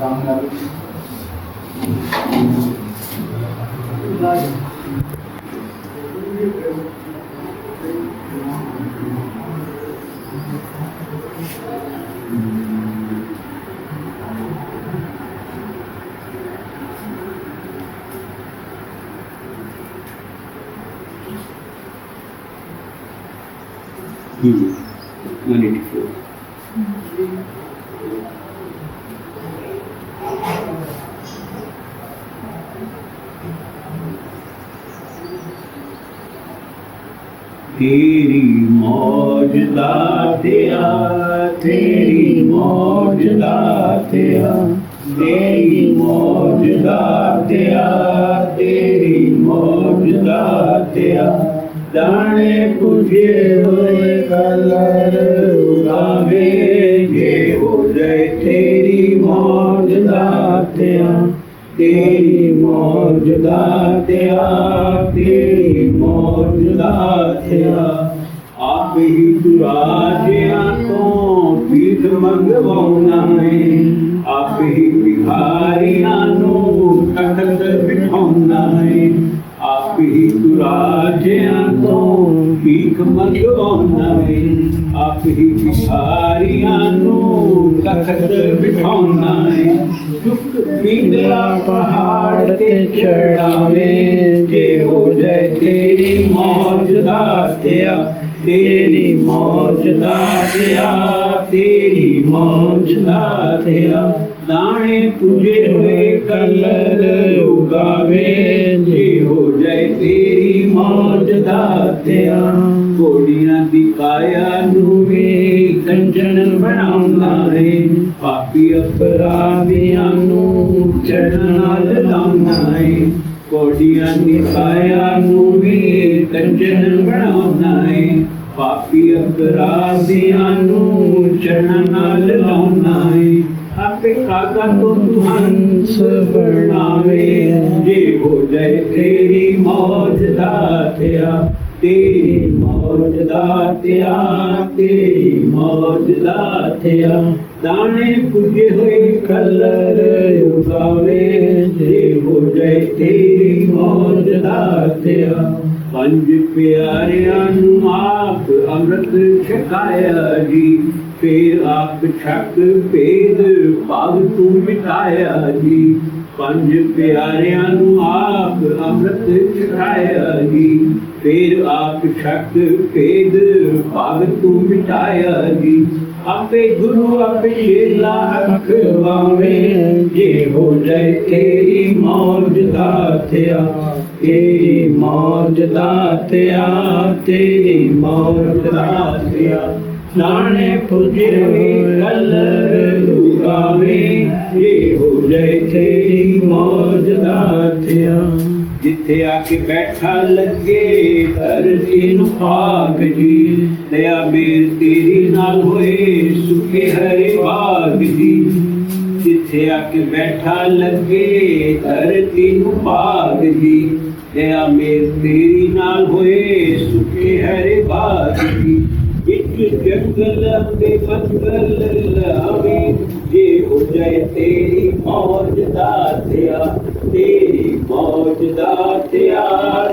184. तेरी मौज दातिया, तेरी मौज दातिया, तेरी मौज दातिया, तेरी मौज दातिया, दाने पुजे हुए कलर उगावे ये हो जाए तेरी मौज दातिया, तेरी मौज दातिया, तेरी मौज दातिया। आप ही दुराजिया तो पीठ मंगवाना है, आप ही भिखारियां नो तख्त बिठाना है, आप ही दुराजिया तो पीठ मंगवाना है, आप ही भिखारियां नो तख्त बिठाना है। दुख पिघला पहाड़ के चढ़ावे जे हो जाए तेरी मौज दातिया, तेरी मौज दातिया, तेरी मौज दातिया। दाने तुझे हुए कलर उगावे जे हो जाए तेरी मौज दातिया। घोड़ियां दी काया नूं वे कंचन बनाउंदा है, पापी अपराधियां नूं चरण नाल लाउंदा है। घोड़ियां दी काया नूं वे कंचन बनाउंदा है, पापी अपराधियां नूं चरण नाल लाउंदा है। आपे कागा तो तू हंस बनावे जे हो जाए तेरी मौज दातिया, तेरी मौज दातिया, तेरी मौज दातिया। दाने पुजे हुए कलर उगावे जे हो जाए तेरी मौज दातिया। पंज प्यारियां नूं आप अमृत छकाया जी, फिर आप छक भेद भाव तू मिटाया जी। पंज प्यारियां नूं आप अमृत छकाया जी, फिर आप छक भेद भाव तू मिटाया जी। आपे गुरु आपे शेला अखवावे जे हो जाए तेरी मौज दातिया, तेरी मौज दातिया, तेरी मौज दातिया। दाने पुजे कलर उगावे ये हो जाए तेरी मौज दातिया। जिथे आके बैठा लगे धरती नूं भाग जी, दया मेर तेरी नाल होए सुखे हरे बाग जी। जिथे आके बैठा लगे धरती नूं भाग जी, दया मेर तेरी नाल होए सुखे हरे बाग जी। जंगल के बंगल लावे ये हो जाए तेरी मौज दातिया, तेरी मौज दातिया,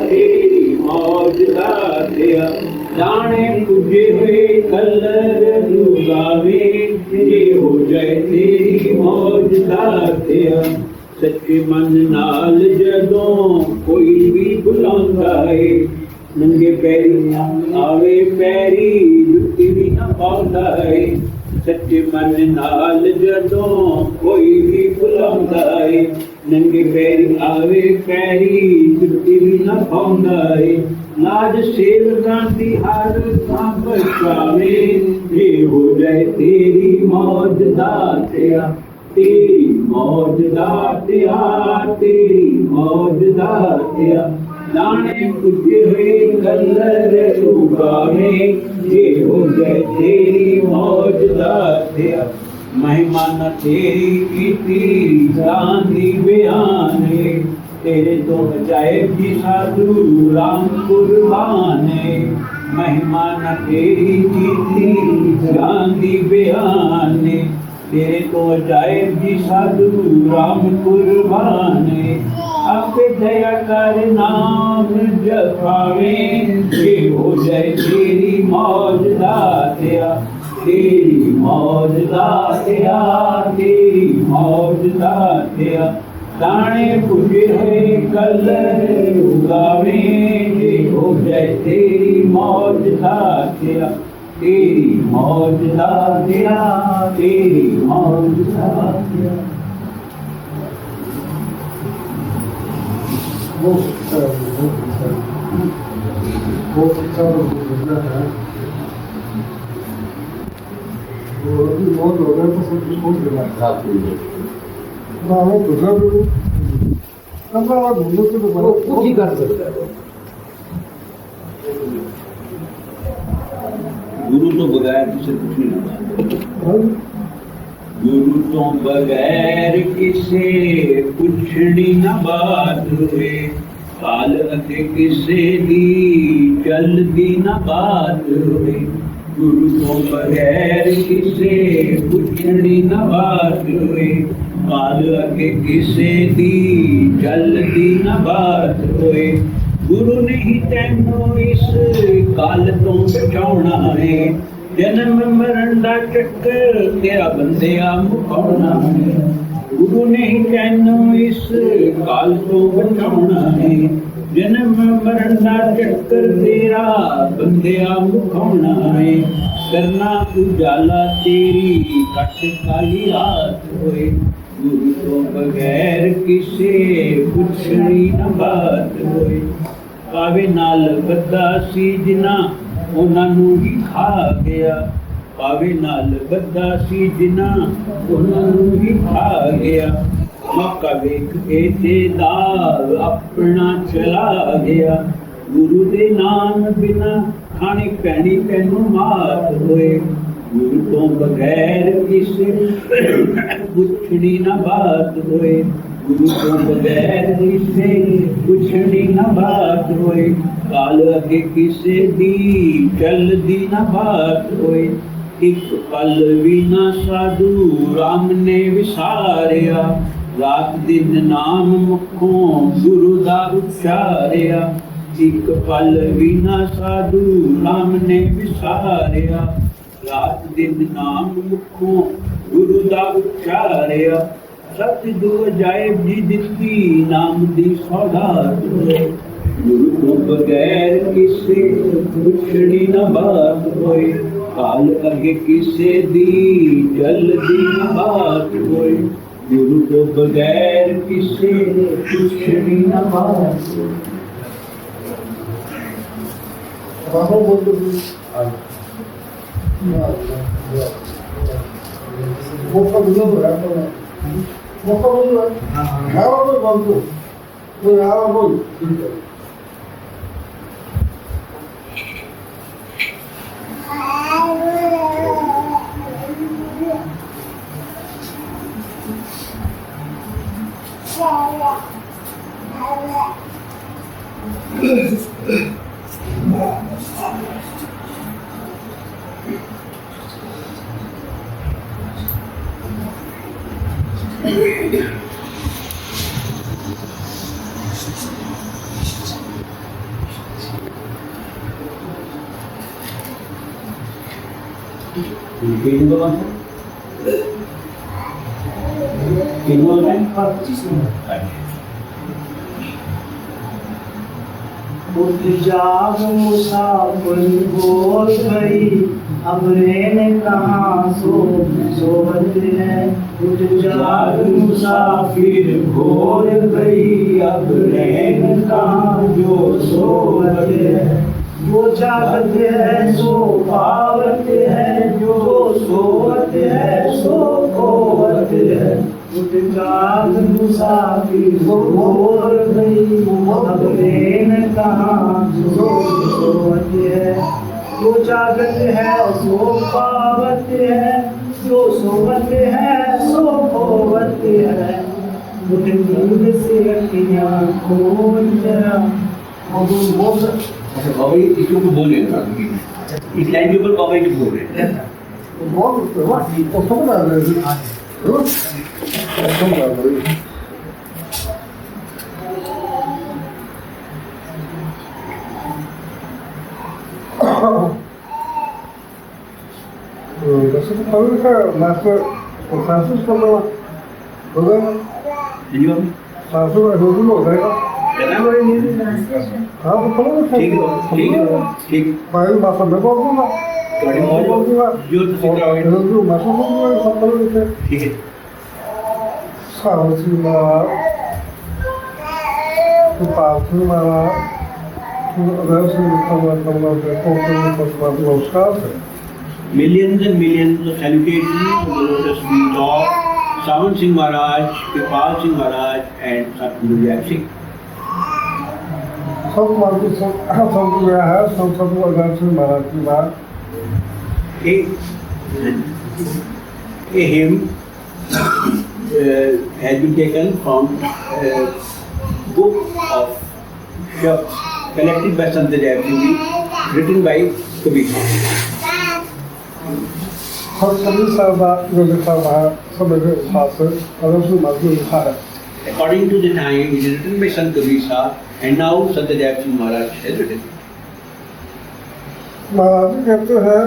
तेरी मौज दातिया। दाने पुजे हुए कलर उगावे ये हो जाए तेरी मौज दातिया। सच्चे मन नाल जदों कोई भी बुलांदा है, नंगे पैरी आवे पैरी जुत्ती भी ना पाउंदा है। सच्चे मन नाल जदों कोई भी बुलांदा है, नंगे पैरी आवे पैरी जुत्ती भी ना पाउंदा है। लाज सेवकां दी हर थां बचावे ये हो जाए तेरी मौज दातिया, तेरी मौज दातिया, तेरी मौज दातिया। दाने पुजे हुए कलर उगावे ये हो जाए तेरी मौज दातिया। महिमा न तेरी कीती गांधी बयान है, तेरे तो बजाए भी साधु राम कुर्बान है। महिमा न तेरी कीती गांधी बयान है, तेरे तो अजायब जी साधु राम कुर्बाने, आपे दया कर नाम जपावे, ये हो जाए तेरी मौज दातिया, तेरी मौज दातिया, तेरी मौज दातिया। दाने पुजे कलर उगावे, ये हो जाए तेरी मौज दातिया, तेरी मौज दातिया, तेरी मौज दातिया। बहुत अच्छा गुजरा है। तो अभी मौत हो गया तो सब कुछ हो गया। मैं गुजरा भी नंबर और ढूंढो तो बड़ा कुछ ही कर सकता है। गुरु तो बगैर किसी कुछ नहीं, गुरु तो बगैर किसे पुछड़ी न बात हुए, काल अते किसे दी चलदी न बात हुए। गुरु तो बगैर किसे पुछड़ी न बात हुए, काल अते किसे दी चलदी न बात हुए। गुरु ने ही तैनू इस काल तो बचाउणा है, जन्म मरण दा चक्कर तेरा बंदिया मुकाउणा है। गुरु ने ही तैनू इस काल तो बचाउणा है, जन्म मरण दा चक्कर तेरा बंदिया मुकाउणा है। करना उजाला तेरी कट काली रात होए, गुरु तो बगैर किसे पुछड़ी न बात होए। पावे नाल बद्दा सी जिना ਉਹਨਾਂ ਨੂੰ ਹੀ ਖਾ ਗਿਆ, ਪਾਵੇ ਨਾਲ ਬੱਦਾ ਸੀ ਜਿਨਾ ਉਹਨਾਂ ਨੂੰ ਹੀ ਖਾ ਗਿਆ। ਮੌਕਾ ਵੇਖ ਕੇ ਤੇ ਦਾਲ ਆਪਣਾ ਚਲਾ ਗਿਆ, ਗੁਰੂ ਦੇ ਨਾਮ ਬਿਨਾ ਖਾਣੀ ਪੈਣੀ ਤੈਨੂੰ ਮਾਤ ਹੋਏ। ਗੁਰੂ ਤੋਂ ਬਗੈਰ ਕਿਸੇ ਪੁੱਛਣੀ ਨਾ ਬਾਤ ਹੋਏ, गुरु को बगैर किसे पुछड़ी न बात होए, काल अगे किसे दी चलदी न बात होए। एक पल भी न साधु राम ने विसारिया, रात दिन नाम मुखों गुरु दा उच्चारिया। एक पल भी न साधु राम ने विसारिया, रात दिन नाम मुखों गुरु दा उच्चारिया। सतदू अजायब जी दित्ती नाम दी सौगात होए, गुरु तो बगैर किसे पुछड़ी न बात होए, काल अगे किसे दी चलदी न बात होए। गुरु तो बगैर किसे पुछड़ी न बात होए। बाबा बोलते मौका मिला तो रहता है, मौका मिला है कोई बोलते कोई आया बोल उठ जाग मुसाफिर बोल गई, अब रैन कहाँ सोवत है। उठ जाग मुसाफिर भोर गई, अब रैन कहाँ जो सोवत है। जो जागत है सो पावत है, जो सोवत है सो खोवत है। उठ जाग मुसाफिर भोर गई, अब रैन कहाँ जो सोवत है। जो जागत है सो पावत है, जो सोवत है सो खोवत है। उठ नींद से अखियाँ खोल जरा। अच्छा बाबा इसको तो बोल रहे हैं, इस लाइन के ऊपर बाबा इसको बोल रहे हैं। बहुत वो सब डाल रहे थे सब डाल रहे वैसे तो पहले का मास्टर फ्रांसिस का होगा फ्रांसिस का हिंदी में होगा हाँ तो पहले ठीक पहले भाषा में बोलूँगा जो तो सीख रहा है हिंदी भाषा में सब पहले ठीक है सावसी मारा तो पालतू मारा तो अगर से कमला देखो तो नमस्कार है Millions and millions of salutations to the lotus feet of Sawan Singh Maharaj, Kripal Singh Maharaj and Satsang Sadhu. सब मार्ग सब गया है सब अगर से महाराज की बात A hymn has been taken from book of Shabd collected by Sant Sadhu, written by Kabir. सभी सर्वा जो लिखा हुआ है सब मेरे हिसाब से अगर से मार्ग लिखा है According to the time, it is written by Sant Kabir and now Sant Sadhu Maharaj has written. महाराज जी कहते हैं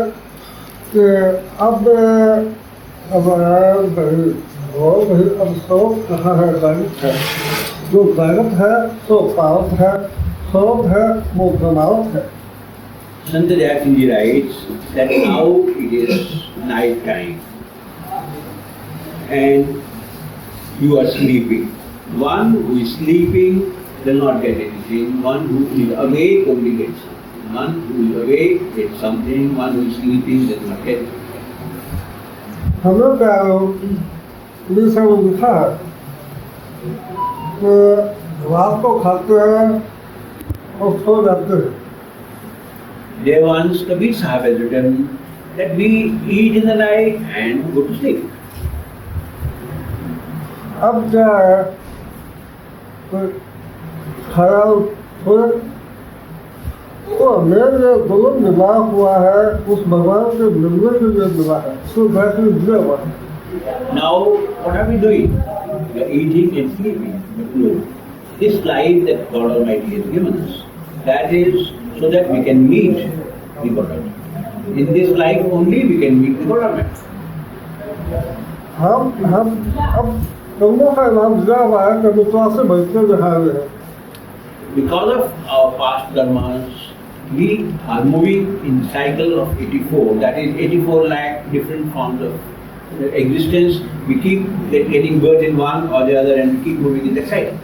कि अब सब कहाँ है दैनिक है जो दैनिक है तो पारत है सब है वो गमावत है Sant Sadhu writes that now it is night time and you are sleeping. One who is sleeping will not get anything. One who is awake only gets something. One who is awake gets something. One who is sleeping does not get anything. हम लोग का ये सब लिखा है कि रात को खाते हैं और सो जाते हैं There once Kabir Sahib has written that we eat in the night and go to sleep. अब क्या है खाया थोड़ा तो मेरे जो दुल्हन विवाह हुआ है उस भगवान के मिलने के लिए मिला है उसको बैठने दिया हुआ है Now, what are we doing? We are eating and sleeping. But no, this life that God Almighty has given us, that is so that we can meet the God Almighty. In this life only we can meet the God Almighty. हम अब दोनों का नाम दिया हुआ है कि विश्वास से बचते दिखा रहे हैं Because of our past karmas, we are moving in cycle of 84. That is 84 lakh different forms of existence. We keep getting birth in one or the other and we keep moving in that cycle.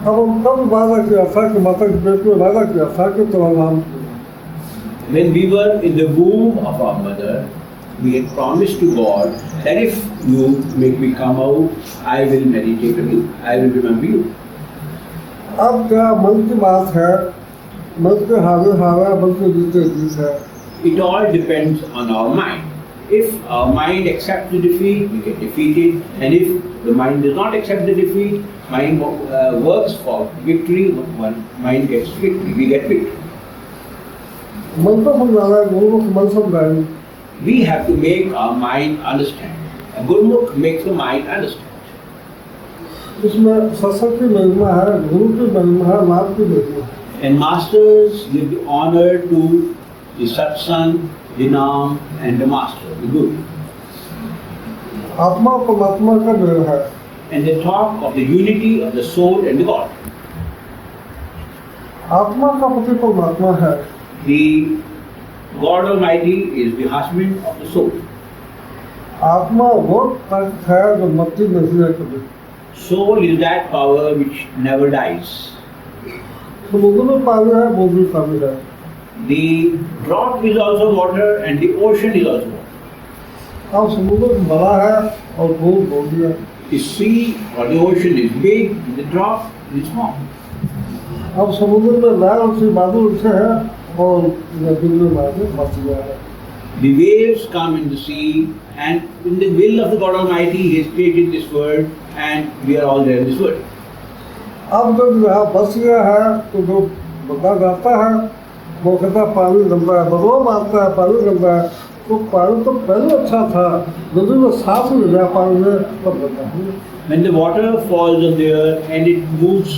अब हम तब वादा किया था कि माता के पेट में वादा किया था कि तुम्हारा नाम When we were in the womb of our mother, we had promised to God that if you make me come out, I will meditate on you, I will remember you. अब क्या मन की बात है मन के हावे हावे मन के जीते जीत है It all depends on our mind. If our mind accepts the defeat, we get defeated. And if the mind does not accept the defeat, mind works for victory. One mind gets victory, we get victory. मन तो समझाना है गुरु को मन समझाएंगे We have to make our mind understand. A Gurmukh makes the mind understand. इसमें सत्संग की महिमा है गुरु की महिमा है नाम की महिमा है And masters give the honor to the Satsang, the Naam and the Master, the Guru. आत्मा परमात्मा का मेल है And they talk of the unity of the soul and the God. आत्मा का पति परमात्मा है The God Almighty is the husband of the soul. आत्मा वो तत्व है जो मृत्यु नहीं है कभी Soul is that power which never dies. समुद्र में पानी है वो भी पानी है The drop is also water and the ocean is also water. अब समुद्र बड़ा है और बहुत बोली है The sea or the ocean is big, the drop is small. अब समुद्र में लाल से बादल उठे हैं और नदी में बादल फंस गया है The waves come in the sea, and in the will of the God Almighty, He has created this world, and we are all there in this world. अब जब यहाँ बस गया है तो जो बंदा जाता है वो कहता पानी गंदा है बदलो मारता है पानी गंदा है तो पानी तो पहले अच्छा था, यदि वो साफ नहीं रहा पानी में तब बता है। When the water falls on the earth and it moves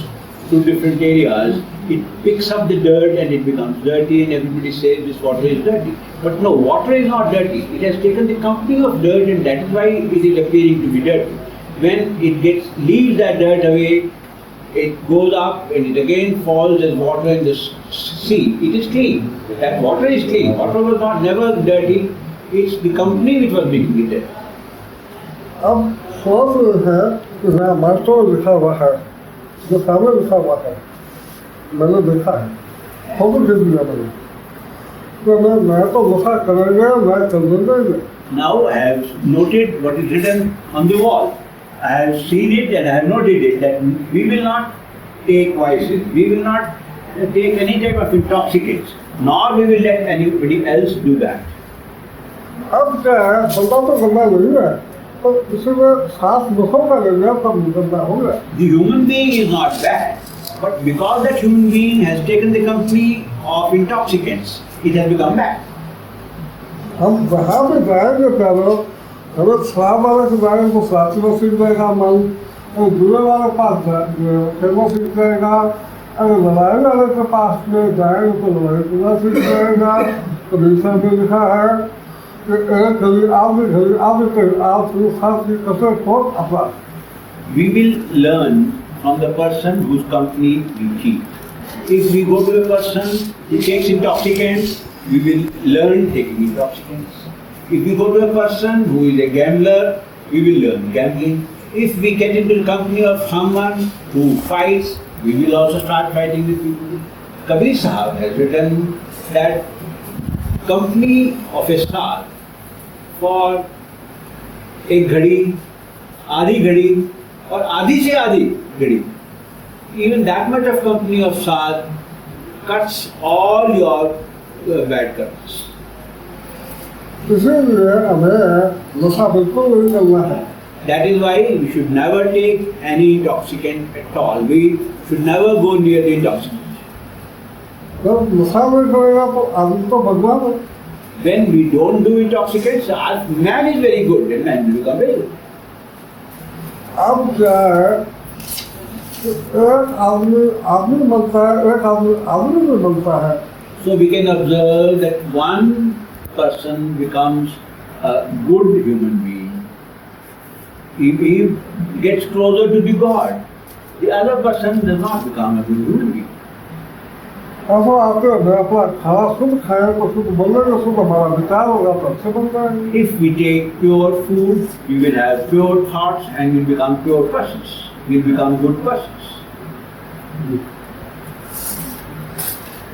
to different areas, it picks up the dirt and it becomes dirty, and everybody says this water is dirty. But no, water is not dirty. It has taken the company of dirt, and that is why it is appearing to be dirty. When it leaves that dirt away, it goes up and it again falls as water in the sea. It is clean. That water is clean. Water was not never dirty. It's the company which was making it dirty. अब सोच है कि यहाँ master लिखा हुआ है, जो सामने लिखा हुआ है, मैंने देखा है, फोटो खींच लिया मैंने, तो मैं तो लिखा करेंगे, मैं कर देंगे। Now I have noted what is written on the wall. I have seen it and I have noted it that we will not take vices, we will not take any type of intoxicants, nor we will let anybody else do that. अब क्या है, बंदा तो गंदा नहीं है, तो इसमें साफ दुखों का लेना तब गंदा होगा। The human being is not bad, but because that human being has taken the company of intoxicants, it has become bad. हम जहाँ पे जाएंगे पहले, हमें शराब वाले से जाएंगे तो साथी में सीख जाएगा मन, और दूल्हे वाले पास जाएंगे सीख जाएगा, अगर लड़ाई वाले के पास में जाएंगे तो लड़ाई पूरा सीख जाएगा। तो निशा में लिखा है कि We will learn from the person whose company we keep. If we go to a person who takes intoxicants, we will learn taking intoxicants. If we go to a person who is a gambler, we will learn gambling. If we get into the company of someone who fights, we will also start fighting with people. Kabir Sahab has written that company of a star for एक घड़ी, आधी घड़ी और आधी से आधी घड़ी, even that much of company of sad cuts all your bad karmas. इसीलिए हमें नशा बिल्कुल नहीं करना है। That is why we should never take any intoxicant at all. We should never go near the intoxicant. जब नशा नहीं करेगा तो आदमी तो भगवान है। When we don't do intoxicants, man is very good and man will become very good. अब क्या है, एक आदमी बनता है, एक आदमी भी बनता है। So we can observe that one person becomes a good human being. He gets closer to the God. The other person does not become a good human being. ऐसा आते हैं अपना खाना शुद्ध खाए तो शुद्ध बोलेंगे, शुद्ध हमारा विचार होगा तो अच्छे बन जाएंगे। If we take pure food, we will have pure thoughts and we'll become pure persons. We'll become good persons.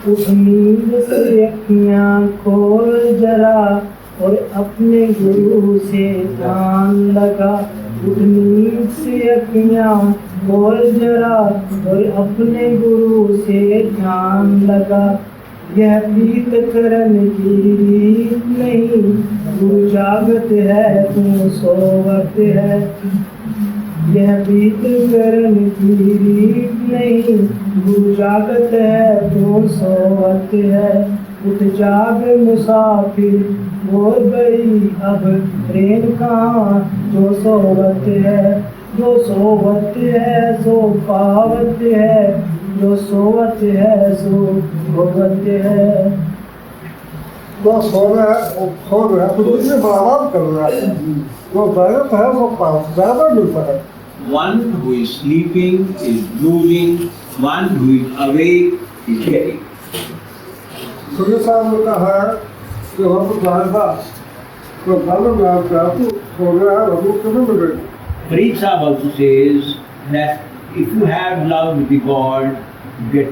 उठ नींद से अखियाँ खोल जरा और अपने गुरु से ध्यान लगा। उठ नींद से अखियाँ खोल जरा और अपने गुरु से ध्यान लगा। यह प्रीत करन की रीत नहीं, गुरु जागत है तू सोवत है। यह प्रीत करन की रीत नहीं, गुरु जागत है तू सोवत है। उठ जाग मुसाफिर हो गई अब ट्रेन कहाँ, जो सोवत है, जो सोवत है सो पावत है, जो सोवत है सो भोगत है। जो सो रहा है वो खो रहा है, तो दूसरे बराबर कर रहा है। जो जागत है वो पास ज्यादा मिलता है। One who is sleeping is losing, one who is awake is getting. सुनिए साहब ने कहा है कि हम तो जाएगा, तो जाने में आप क्या तो सो रहा है, हम कितने मिलेंगे। Farid Sahib also says that if you have love with the God, get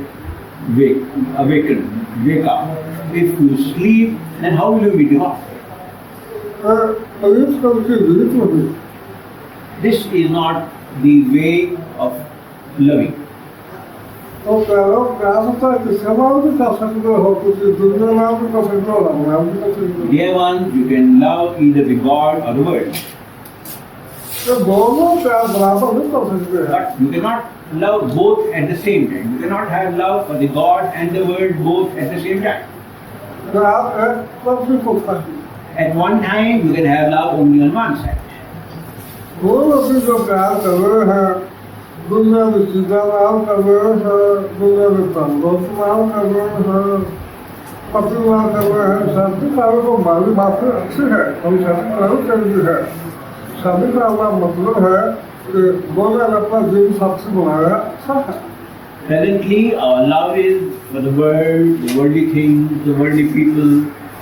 awakened, wake up. If you sleep, then how will you be doing? This is not the way of loving. तो क्या होता है कि समाज भी कर सकते हो, कुछ दुनिया नाम भी कर सकते हो, नाम भी कर सकते हो। Dear one, you can love either the God or the world. तो दोनों का बराबर नहीं कर सकते हैं। But you cannot love both at the same time. You cannot have love for the God and the world both at the same time. तो आप एक तरफ भी को खाते, At one time, you can have love only on one side. दोनों भी जो प्यार कर रहे हैं, दुनिया में सीधा नाम कर रहे हैं, दुनिया में तंदुरुस्त नाम कर रहे हैं, पतिवार कर रहे हैं, सभी कारों को हमारी बातें अच्छी है, हम सभी कारों चलती है। सभी का अपना मतलब है कि दोनों ने अपना जीवन सबसे बनाया अच्छा है। Presently, our love is for the world, the worldly things, the worldly people,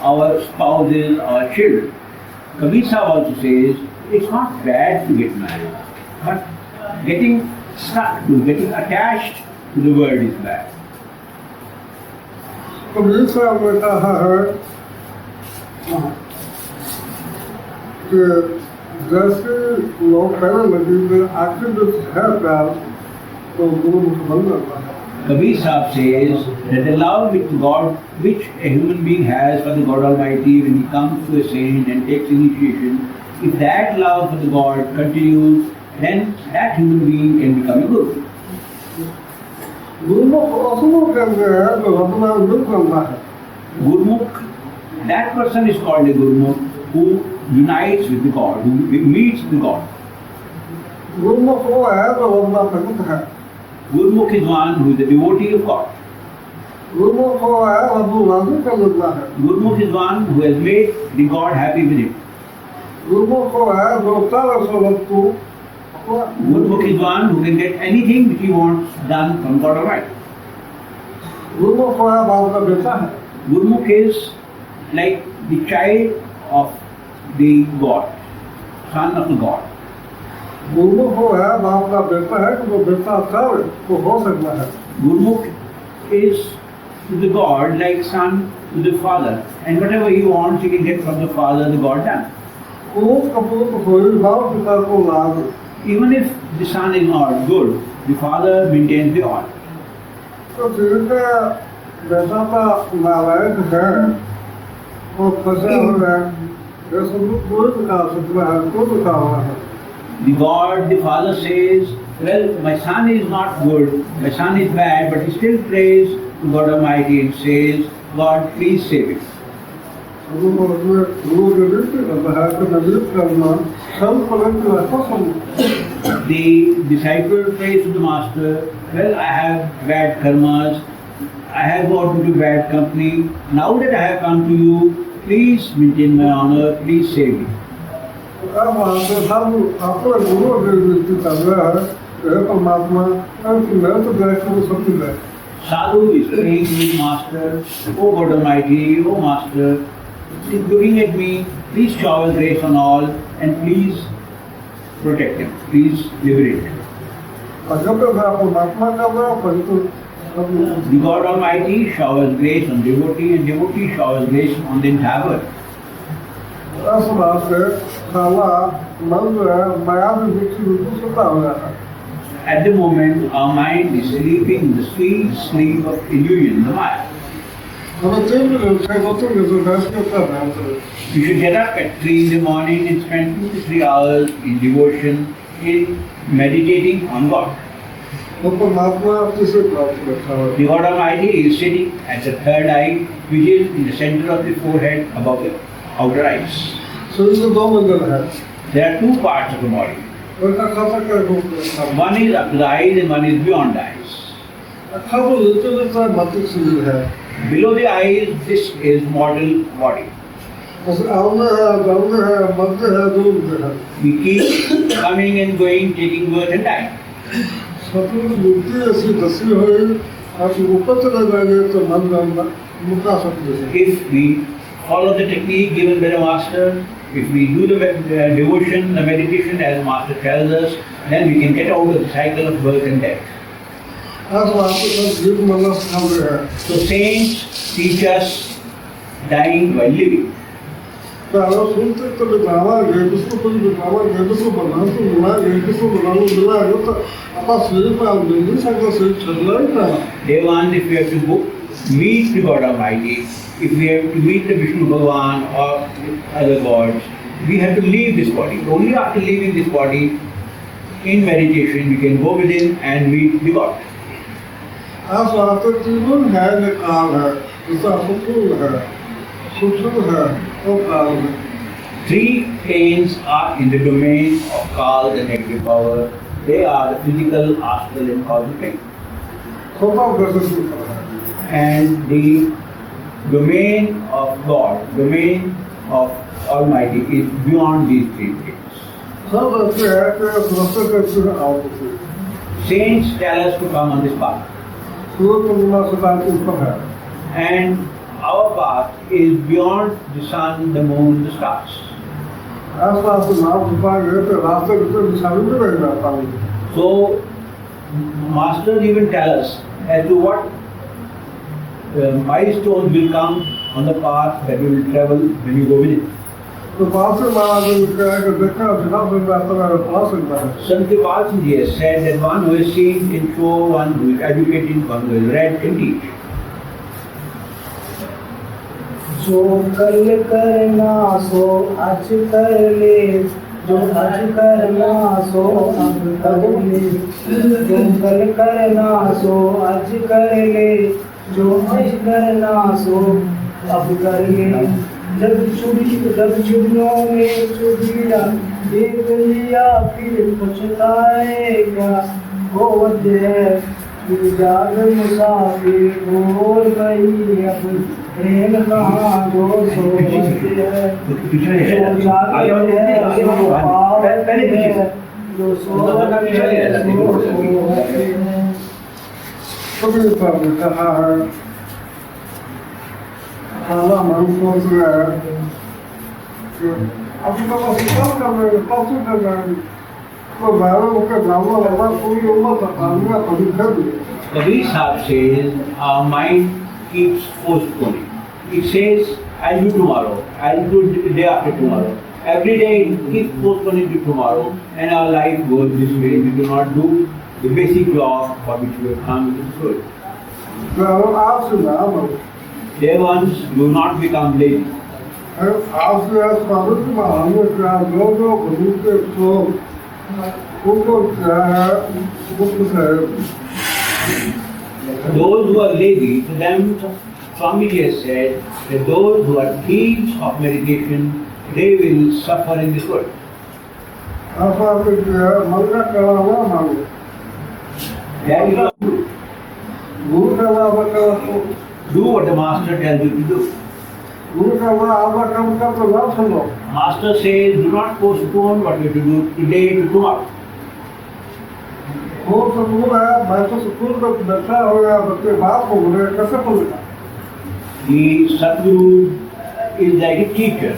our spouses, our children. Kabir Sahib also says, it's not bad to get married, but getting stuck to, getting attached to the world is bad. Kabir साहब ने कहा है कि जैसे लोग पहले लगी में आखिर जो है प्यार तो गुरु बन जाता है। Kabir Sahib says that the love with God, which a human being has for the God Almighty when he comes to a saint and takes initiation, if that love for the God continues, then that human being can become a guru. गुरुमुख असुर कहते हैं तो अपना युद्ध करना है। Gurmukh, that person is called a Gurmukh who unites with the God, who meets the God. गुरुमुख वो है तो अपना प्रमुख है। Gurmukh is one who is a devotee of God. गुरुमुख वो है अपना राजी कर लेता है। Gurmukh is one who has made the God happy with him. गुरुमुख वो है जो सारा वस्तु Gurmukh is one who can get anything which he wants done from God Almighty. गुरुमुख वो है बाप का बेटा है। Gurmukh is like the child of the God, son of the God. गुरुमुख वो है बाप का बेटा है कि वो बेटा चाहे तो हो सकता है। Gurmukh is to the God like son to the father, and whatever he wants he can get from the father, the God done. पूत कपूत कोई भाव पिता को लाभ। Even if the son is not good, the father maintains the honor. तो ठीक है बेटा का नालायक है वो फंसा हुआ है ये सब कोई बता सकता है कोई बता हुआ है। The God, the father says, well, my son is not good, my son is bad, but he still prays to God Almighty and says, God, please save him. गुरु के रीति करता है कि नजीब करना सब फलन की रखो सब। The disciple prays to the master, well, I have bad karmas, I have got into bad company, now that I have come to you, please maintain my honor, please save me. अब आपके सब आपको गुरु के रीति कर रहा है ये परमात्मा मैं तो देखो सब कुछ है। Sadhu is praying to his master, O God Almighty, O Master, looking at me, please shower grace on all and please protect him, please liberate him. अगर तो आप परमात्मा कर रहे हो परंतु The God Almighty showers grace on devotee and devotee showers grace on the entire world. इस बात से साला मन जो है माया में विकसित रूप से होता है। At the moment, our mind is sleeping the sweet sleep of illusion, the Maya. हमें 3 मिनट से बच्चों के जो बैठ के करना है। You should get up at 3 in the morning and spend 2 to 3 hours in devotion, in meditating on God. वो परमात्मा किसे प्राप्त करता है? The God Almighty is sitting at the third eye, which is in the center of the forehead above the outer eyes. शरीर में 2 मंडल है। There are 2 parts of the body. उनका खाता क्या रूप है? One is up to the eyes and one is beyond the eyes. अच्छा वो लेते मानसिक शरीर है। Below the eyes, this is mortal body. बस आउने है, जाउने है, मरते है, दूर है। We keep coming and going, taking birth and dying. सतुर बुद्धि ऐसी दसी हुई आप ऊपर चले जाएंगे तो मन मुका सकते हैं। If we follow the technique given by the master, if we do the devotion, the meditation as the master tells us, then we can get out of the cycle of birth and death. आज आपके साथ जीव मरना सिखा रहे हैं। So saints teach us dying while living. तो आप सुनते तो बितावा गए किसको कोई बितावा गए किसको बनाना तो मिला गए किसको बनाना मिला गया तो अपना शरीर पे आप नहीं सकते शरीर चलना ही था। Devan, if we have to go meet the God Almighty, if we have to meet the Vishnu Bhagavan or other gods, we have to leave this body. Only after leaving this body, in meditation, we can go within and meet the God. आप आते जीवन है काल है, इसका सुकून है, सुखद है, वो काल है। Three planes are in the domain of cause and negative power. They are the physical, astral, and causal plane. total business is ऊपर है। And the domain of God, domain of Almighty is beyond these three planes. सब ऐसे है कि रस्ते कैसे आओ तुझे Saints tell us to come on this path. सूरज पूर्णिमा से बात ऊपर है And our path is beyond the sun, the moon, the stars. आसपास से नाव छुपा गए तो रास्ते के निशानी में रह जाता हूँ So, masters even tell us as to what milestones will come on the path that you will travel when you go with it. तो पास से महाराज ने कहा कि देखा बिना बन जाता है पास सकता है Sant Sadhu has said that one who is seen can show, one who is educated, one who is read can teach. जो कल करना सो आज कर ले, जो आज करना सो अब कर ले, जो कल करना सो आज कर ले, जो आज करना सो अब कर ले। जब चुड़ियों में चुड़िया देख लिया फिर पछताएगा, वो वजह है फिर जाग मुसाफिर बोल गई अब प्रेम कहाँ जो सोचते हैं, जो जागते हैं जो पाते हैं, जो सोचते हैं। कभी पर कहा है खाना मन सोच रहा है कि अब तो बस कल कर रहे हैं परसों कर रहे हैं तो बारह होकर गाँव लगा पूरी उम्र तक आदमी कभी कर दिए Kabir Sahib says our mind keeps postponing. It says, I'll do tomorrow, I'll do the day after tomorrow. Every day it keeps postponing to tomorrow, and our life goes this way. We do not do the basic law for which we have come into this world. तो आपसे नाम है Dear ones, do not become lazy. आपसे स्वागत महान क्या जो गुरु के तो उनको क्या है मुक्त है Those who are lazy, to them Swami has said that those who are thieves of meditation, they will suffer in this world. आप आपके क्या मन का करावा मांगो That is not true. गुरु का लाभ करो Do what the master tells you to do. गुरु का लाभ काम का तो लाभ सुनो Master says, do not postpone what you have to do today to tomorrow. वो स्कूल है मैं तो स्कूल में बैठा हो गया बच्चे बाप हो गए कैसे बोलेगा The Sadhu is like a teacher.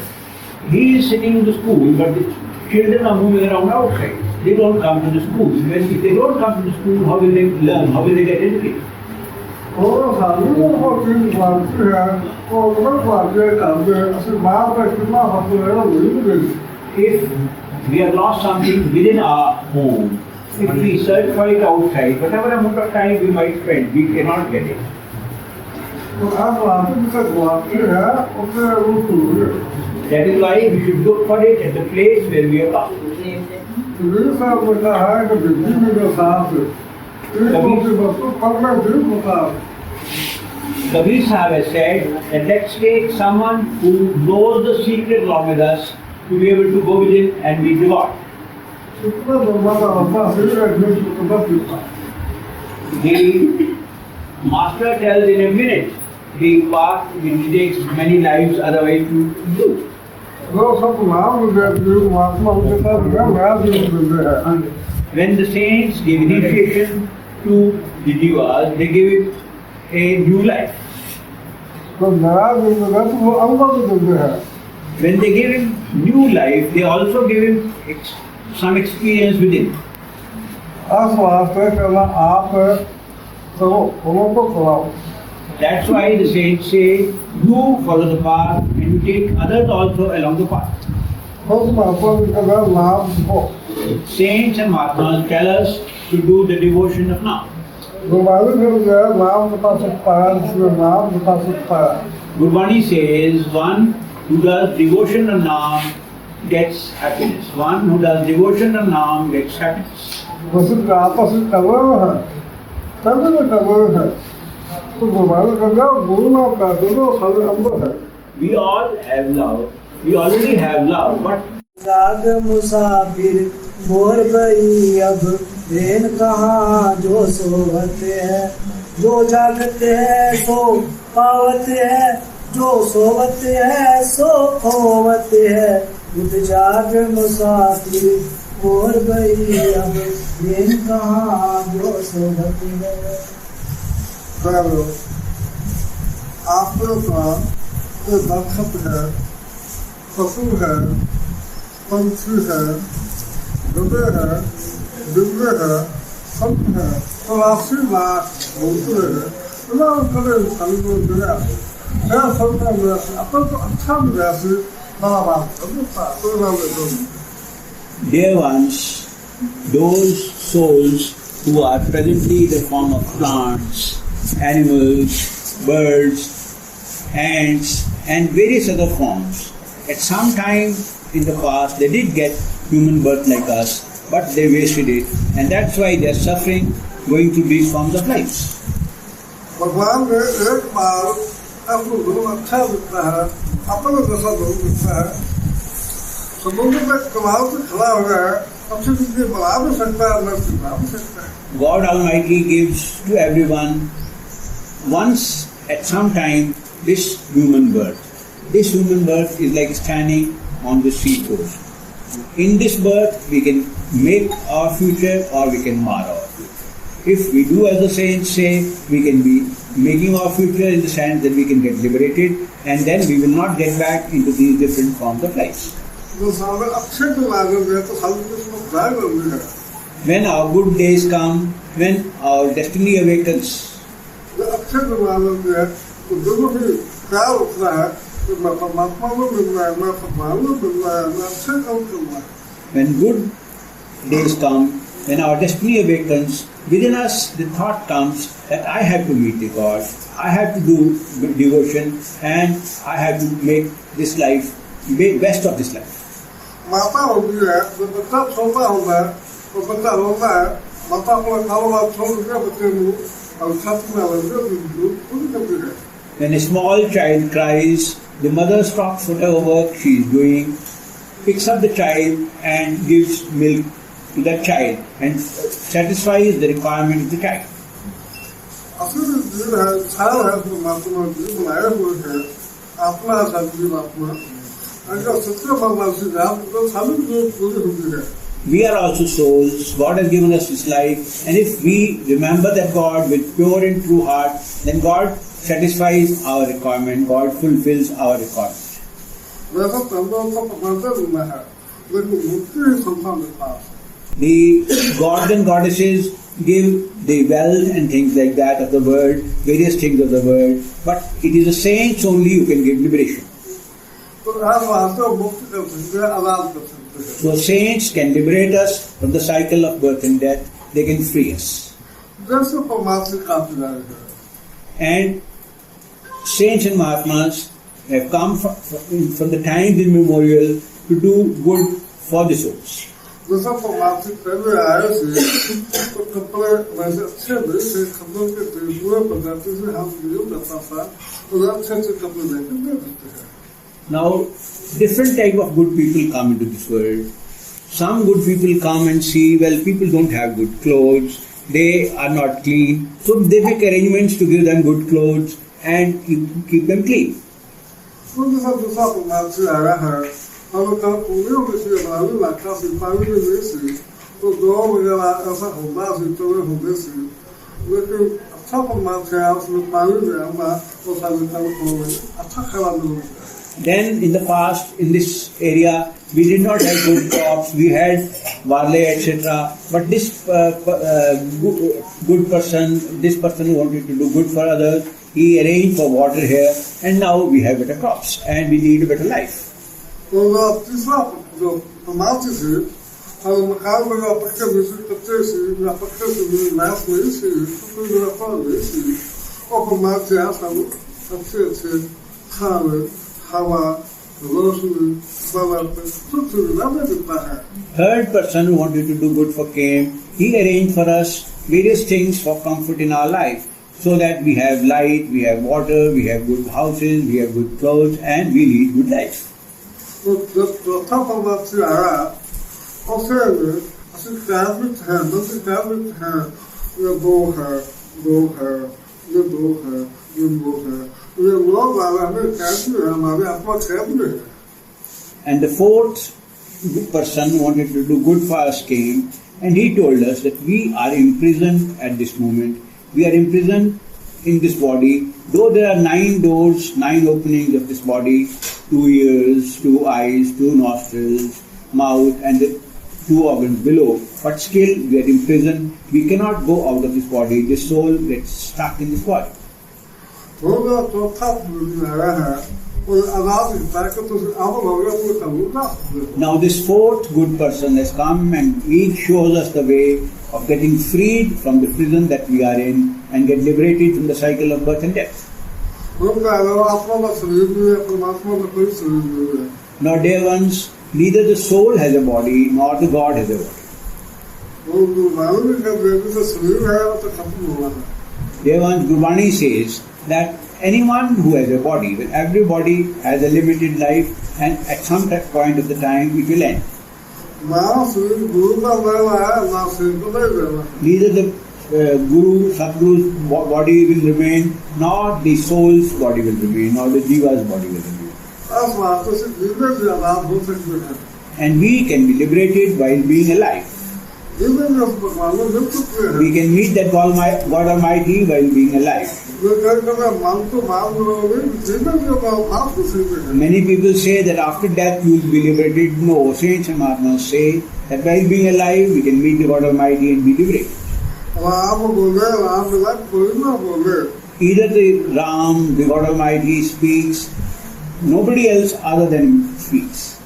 He is sitting in the school, but the children are moving around outside. They don't come to the school. If they don't come to the school, how will they learn? How will they get educated? और साधु को तीन वाक्य है और अलग वाक्य काम है ऐसे बाप का कितना हक है वही मिलेगी If we have lost something within our home, if we search for it outside, whatever amount of time we might spend, we cannot get it. तो आप वापस तक वाक्य है उससे रूप हुए That is why we should look for it at the place where we have lost. मेरे साथ में कहा है कि बिजली में जो साथ है एक वस्तु पकड़ना भी होता है Kabir Sahib has said that let's take someone who knows the secret along with us to be able to go within and meet the God. इतना लंबा का लंबा फिर एक सुंदर फिरता The master tells in a minute the path which takes many lives otherwise to do. वो सब नाम जो महात्मा उनके साथ नया जीवन मिलते हैं When the saints give initiation to the divas, they give it a new life. तो नया जीवन है तो वो अनुभव मिलते हैं When they give him new life, they also give him some experience within. आप वास्ते करना आप करो उन्हों को कराओ That's why the saints say, you follow the path and you take others also along the path. उस महात्मा का नाम हो Saints and Mahatmas tell us to do the devotion of Nam. Gurbani फिर जो है नाम बता सकता है जिसमें नाम बता सकता है Gurbani says, one who does devotion of Nam gets happiness. One who does devotion of Nam gets happiness. वैसे आपस में कवर है तभी में कवर है तो गुरबानी का गुरु नाम का दोनों सारे अंदर है We all have love We already have love, but जाग मुसाफिर मोर गई अब देन कहाँ जो सोवते हैं जो जागते हैं सो पावते हैं जो सोवते हैं सो खोवते हैं उठ जाग मुसाफिर मोर गई अब देन कहाँ जो सोवते हैं। आप लोग का जो दर्शक है, पशु है, पंछी है, हृदय है, दिव्य है, संत है, 84 लाख भूत है, इतना करे खाली को दिया मैं सबका विरासी अपन तो अच्छा विरासी बड़ा बात तो नाम लेते हैं। dear ones, those souls who are presently in the form of plants, animals, birds, ants, and various other forms. At some time in the past, they did get human birth like us, but they wasted it, and that's why they are suffering, going through these forms of lives. भगवान ने एक बार आपको गुरु अच्छा दिखता है, अपने जैसा गुरु दिखता है, समुद्र में कमाल से खड़ा हो गया है, अच्छी चीजें बना भी सकता है, न सिखा भी सकता है। God Almighty gives to everyone once at some time this human birth. This human birth is like standing on the sea coast. In this birth, we can make our future or we can mar our future. If we do as the saints say, we can be making our future in the sense that we can get liberated, and then we will not get back into these different forms of life. When our good days come, when our destiny awakens, when good days come, when our destiny awakens, within us the thought comes that I have to meet the God, I have to do devotion, and I have to make this life, make best of this life. माता होती है, जब बच्चा छोटा होता है, तो बच्चा रोता है, माता अपना कारोबार छोड़ के बच्चे को और छत में लगे पूरी करती है। When a small child cries, the mother stops whatever work she is doing, picks up the child and gives milk to that child and satisfies the requirement of the child. असली जीव है, छाल है, परमात्मा जी बनाए हुए हैं, आत्मा है, जीव आत्मा। अगर सच्चे भगवान से जान तो सारी जीव पूरी होती है। We are also souls. God has given us this life, and if we remember that God with pure and true heart, then God satisfies our requirement. God fulfills our requirement. वैसा तंदुरुस्त तो परमात्मा जीना है, लेकिन मुक्ति ही संसार में पास। The gods and goddesses give the wealth and things like that of the world, various things of the world, but it is the saints only who can give liberation. तो आप वहाँ से मुक्त कर सकते हैं, आजाद कर सकते हैं। So saints can liberate us from the cycle of birth and death. They can free us. जैसे परमात्मा का जाएगा। And saints and Mahatmas have come from the times immemorial to do good for the souls. जैसा परमात्मा पहले आए थे, तो कपड़े वैसे अच्छे नहीं थे, कपड़ों के पूरे प्रजाति से हम गिर जाता था, तो अच्छे कपड़े लेकर दे देते हैं। Now, different type of good people come into this world. Some good people come and see, well, people don't have good clothes, they are not clean, so they make arrangements to give them good clothes and keep them clean. तो जैसा दूसरा परमात्मा आया है, हम कल पूरे विषय हमारे लाखा सिपाही में नहीं सी, तो दो वगैरह ऐसा होना सी, तो वे होने सी, लेकिन अच्छा परमात्मा है, उसमें पानी में हमारा वो सारे कल को अच्छा खाना मिलता है। Then in the past, in this area, we did not have good crops, we had barley, etc. But this good person, this person who wanted to do good for others, he arranged for water here, and now we have better crops and we lead a better life. तो तीसरा जो परमात्मा से और मकान में पक्के मिश्र कच्चे से या पक्के से मैस नहीं से तो मेरा फल नहीं से और परमात्मा सब अच्छे अच्छे खाने हवा रोशनी सवार पे सब सुविधा में देता है। Third person who wanted to do good for came, he arranged for us various things for comfort in our life, so that we have light, we have water, we have good houses, we have good clothes, and we lead good life. तो जब चौथा परमात्मा आया उसे असली tablet है multi tablet है ये दो है ये दो है ये दो है ये लोग हमें टैबलेट है हमारे आत्मा टैबलेट है. And the fourth person wanted to do good for us came, and he told us that we are imprisoned at this moment. We are imprisoned in this body. Though there are 9 doors, 9 openings of this body, 2 ears, 2 eyes, 2 nostrils, mouth, and the 2 organs below, but still we are imprisoned. We cannot go out of this body. The soul gets stuck in this body. Now this fourth good person has come and he shows us the way of getting freed from the prison that we are in and get liberated from the cycle of birth and death. Now dear ones, neither the soul has a body nor the God has a body. Dear ones, Gurbani says that anyone who has a body, well, everybody has a limited life and at some point of the time it will end. Neither the Guru, Sadguru's body will remain, nor the soul's body will remain, nor the Jiva's body will remain. And we can be liberated while being alive. We can meet that God Almighty while being alive. Many people say that after death you will be liberated. No, saints and Mahatmas say that while being alive we can meet the God Almighty and be liberated. Either the Ram, the God Almighty speaks, nobody else other than him speaks.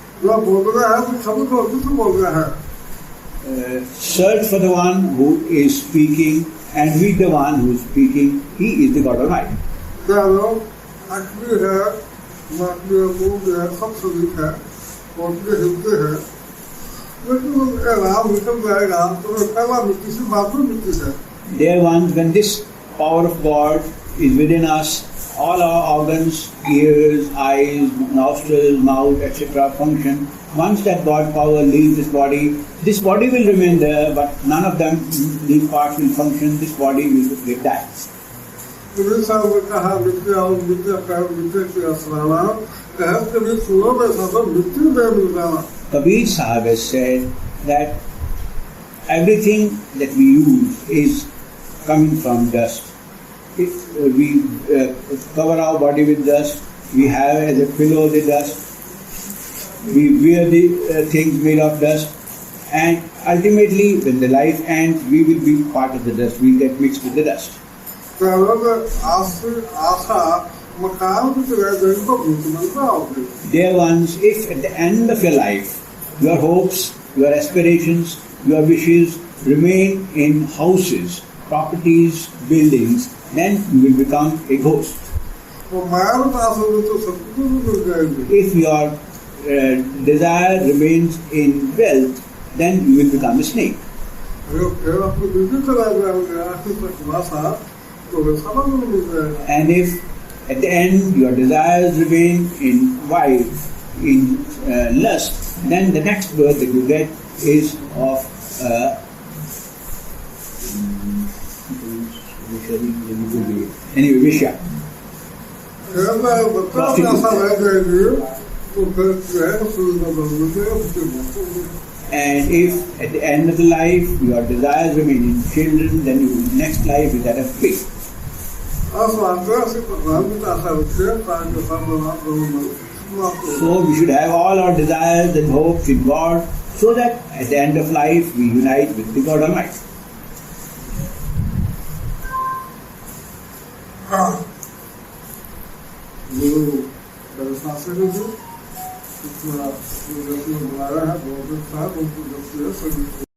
Search for the one who is speaking and meet the one who is speaking. He is the God Almighty. Dear ones, when this power of God is within us, all our organs, ears, eyes, nostrils, mouth, etc. function. Once that God power leaves this body will remain there, but none of them, these parts will function, this body will get died. Kabir Sahib has said that everything that we use is coming from dust. If we cover our body with dust, we have as a pillow the dust, we wear the things made of dust, and ultimately when the life ends, we will be part of the dust, we get mixed with the dust. Dear ones, if at the end of your life, your hopes, your aspirations, your wishes remain in houses, properties, buildings, then you will become a ghost. If your desire remains in wealth, then you will become a snake. And if at the end your desires remain in wife, in lust, then the next birth that you get is of Vishya. And if at the end of the life your desires remain in children, then your next life is that of pig. So we should have all our desires and hopes in God, so that at the end of life we unite with the God Almighty. Guru Rajasthan इतना